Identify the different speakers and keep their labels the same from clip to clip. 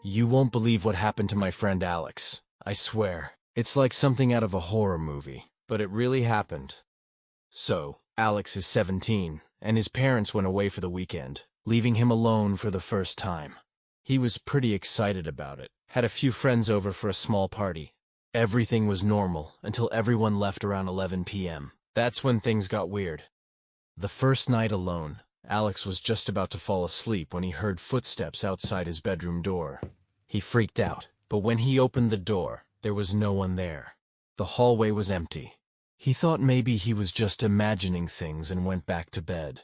Speaker 1: You won't believe what happened to my friend Alex. I swear. It's like something out of a horror movie, but it really happened. So, Alex is 17, and his parents went away for the weekend, leaving him alone for the first time. He was pretty excited about it, had a few friends over for a small party. Everything was normal until everyone left around 11 p.m. That's when things got weird. The first night alone, Alex was just about to fall asleep when he heard footsteps outside his bedroom door. He freaked out, but when he opened the door, there was no one there. The hallway was empty. He thought maybe he was just imagining things and went back to bed.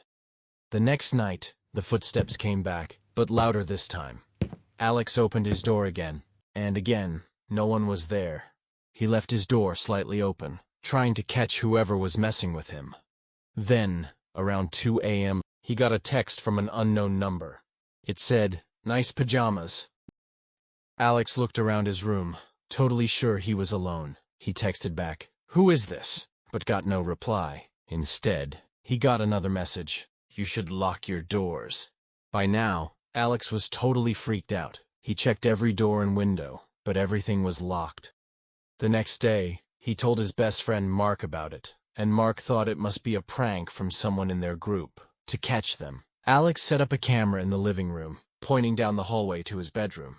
Speaker 1: The next night, the footsteps came back, but louder this time. Alex opened his door again, and again, no one was there. He left his door slightly open, trying to catch whoever was messing with him. Then, around 2 a.m., he got a text from an unknown number. It said, "Nice pajamas." Alex looked around his room, totally sure he was alone. He texted back, "Who is this?" but got no reply. Instead, he got another message, "You should lock your doors." By now, Alex was totally freaked out. He checked every door and window, but everything was locked. The next day, he told his best friend Mark about it, and Mark thought it must be a prank from someone in their group. To catch them, Alex set up a camera in the living room, pointing down the hallway to his bedroom.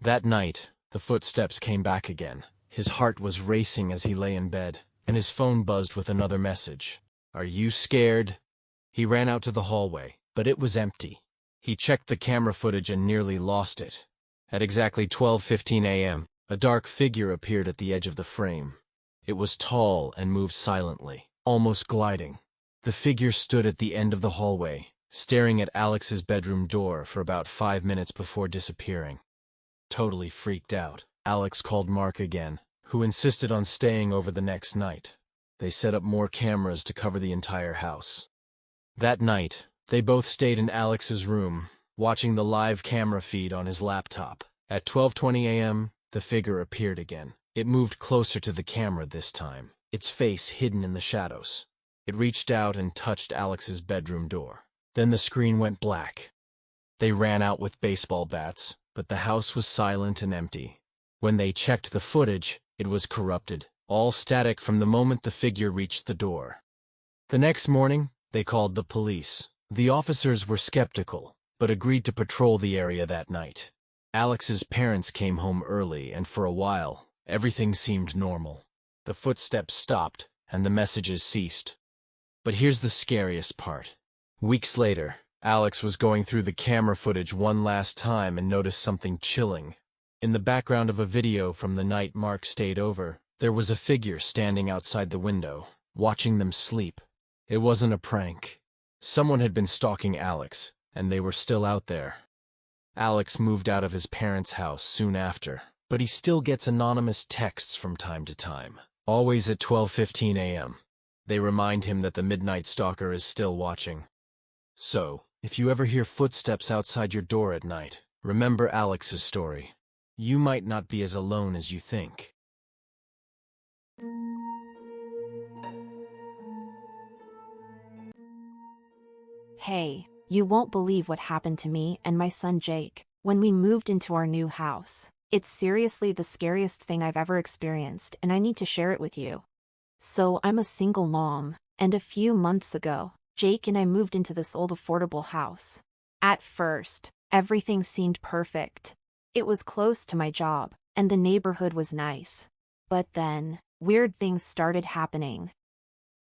Speaker 1: That night, the footsteps came back again. His heart was racing as he lay in bed, and his phone buzzed with another message. "Are you scared?" He ran out to the hallway, but it was empty. He checked the camera footage and nearly lost it. At exactly 12:15 a.m., a dark figure appeared at the edge of the frame. It was tall and moved silently, almost gliding. The figure stood at the end of the hallway, staring at Alex's bedroom door for about 5 minutes before disappearing. Totally freaked out, Alex called Mark again, who insisted on staying over the next night. They set up more cameras to cover the entire house. That night, they both stayed in Alex's room, watching the live camera feed on his laptop. At 12:20 a.m., the figure appeared again. It moved closer to the camera this time, its face hidden in the shadows. It reached out and touched Alex's bedroom door. Then the screen went black. They ran out with baseball bats, but the house was silent and empty. When they checked the footage, it was corrupted, all static from the moment the figure reached the door. The next morning, they called the police. The officers were skeptical, but agreed to patrol the area that night. Alex's parents came home early, and for a while, everything seemed normal. The footsteps stopped, and the messages ceased. But here's the scariest part. Weeks later, Alex was going through the camera footage one last time and noticed something chilling. In the background of a video from the night Mark stayed over, there was a figure standing outside the window, watching them sleep. It wasn't a prank. Someone had been stalking Alex, and they were still out there. Alex moved out of his parents' house soon after, but he still gets anonymous texts from time to time, always at 12:15 a.m. They remind him that the Midnight Stalker is still watching. So, if you ever hear footsteps outside your door at night, remember Alex's story. You might not be as alone as you think.
Speaker 2: Hey, you won't believe what happened to me and my son Jake when we moved into our new house. It's seriously the scariest thing I've ever experienced, and I need to share it with you. So I'm a single mom, and a few months ago, Jake and I moved into this old affordable house. At first, everything seemed perfect. It was close to my job, and the neighborhood was nice. But then, weird things started happening.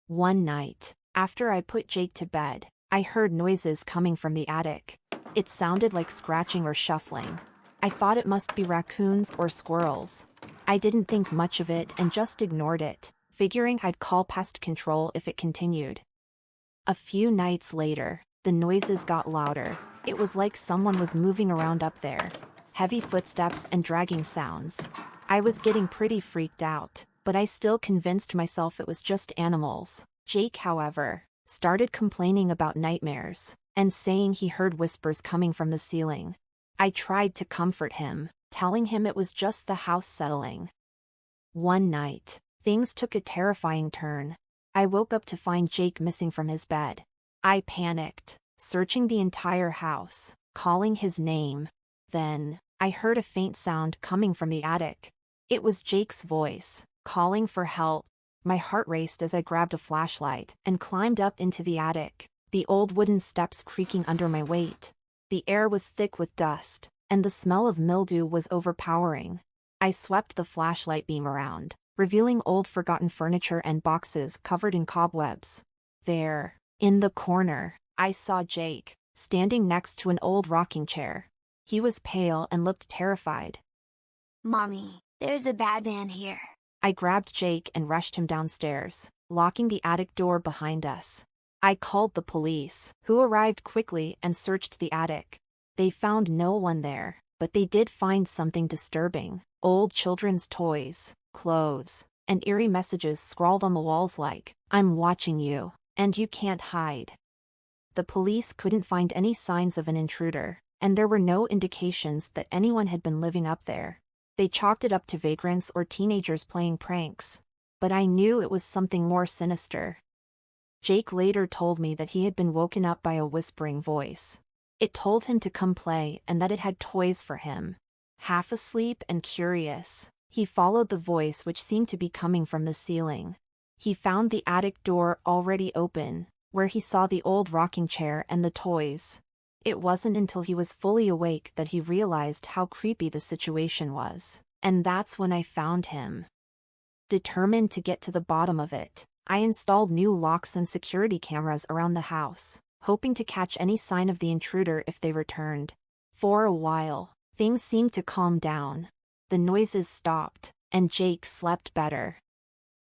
Speaker 2: One night, after I put Jake to bed, I heard noises coming from the attic. It sounded like scratching or shuffling. I thought it must be raccoons or squirrels. I didn't think much of it and just ignored it, figuring I'd call pest control if it continued. A few nights later, the noises got louder. It was like someone was moving around up there. Heavy footsteps and dragging sounds. I was getting pretty freaked out, but I still convinced myself it was just animals. Jake, however, started complaining about nightmares, and saying he heard whispers coming from the ceiling. I tried to comfort him, telling him it was just the house settling. One night, things took a terrifying turn. I woke up to find Jake missing from his bed. I panicked, searching the entire house, calling his name. Then, I heard a faint sound coming from the attic. It was Jake's voice, calling for help. My heart raced as I grabbed a flashlight and climbed up into the attic, the old wooden steps creaking under my weight. The air was thick with dust, and the smell of mildew was overpowering. I swept the flashlight beam around, revealing old forgotten furniture and boxes covered in cobwebs. There, in the corner, I saw Jake, standing next to an old rocking chair. He was pale and looked terrified.
Speaker 3: "Mommy, there's a bad man here."
Speaker 2: I grabbed Jake and rushed him downstairs, locking the attic door behind us. I called the police, who arrived quickly and searched the attic. They found no one there, but they did find something disturbing: old children's toys, clothes, and eerie messages scrawled on the walls like, "I'm watching you, and you can't hide." The police couldn't find any signs of an intruder, and there were no indications that anyone had been living up there. They chalked it up to vagrants or teenagers playing pranks. But I knew it was something more sinister. Jake later told me that he had been woken up by a whispering voice. It told him to come play and that it had toys for him. Half asleep and curious, he followed the voice, which seemed to be coming from the ceiling. He found the attic door already open, where he saw the old rocking chair and the toys. It wasn't until he was fully awake that he realized how creepy the situation was, and that's when I found him. Determined to get to the bottom of it, I installed new locks and security cameras around the house, hoping to catch any sign of the intruder if they returned. For a while, things seemed to calm down. The noises stopped, and Jake slept better.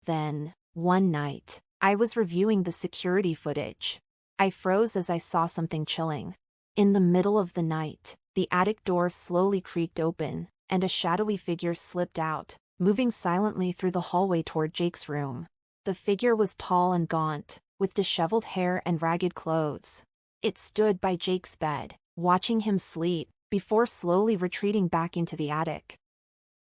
Speaker 2: Then, one night, I was reviewing the security footage. I froze as I saw something chilling. In the middle of the night, the attic door slowly creaked open, and a shadowy figure slipped out, moving silently through the hallway toward Jake's room. The figure was tall and gaunt, with disheveled hair and ragged clothes. It stood by Jake's bed, watching him sleep, before slowly retreating back into the attic.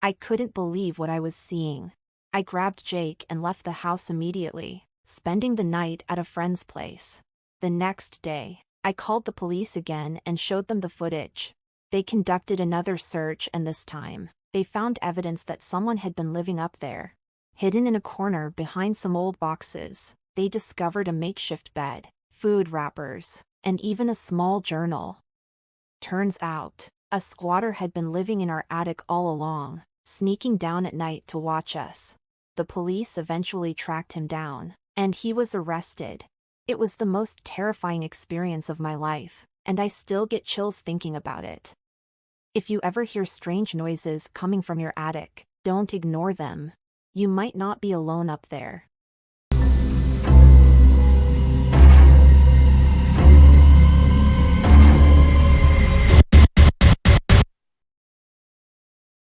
Speaker 2: I couldn't believe what I was seeing. I grabbed Jake and left the house immediately, spending the night at a friend's place. The next day, I called the police again and showed them the footage. They conducted another search, and this time, they found evidence that someone had been living up there. Hidden in a corner behind some old boxes, they discovered a makeshift bed, food wrappers, and even a small journal. Turns out, a squatter had been living in our attic all along, sneaking down at night to watch us. The police eventually tracked him down, and he was arrested. It was the most terrifying experience of my life, and I still get chills thinking about it. If you ever hear strange noises coming from your attic, don't ignore them. You might not be alone up there.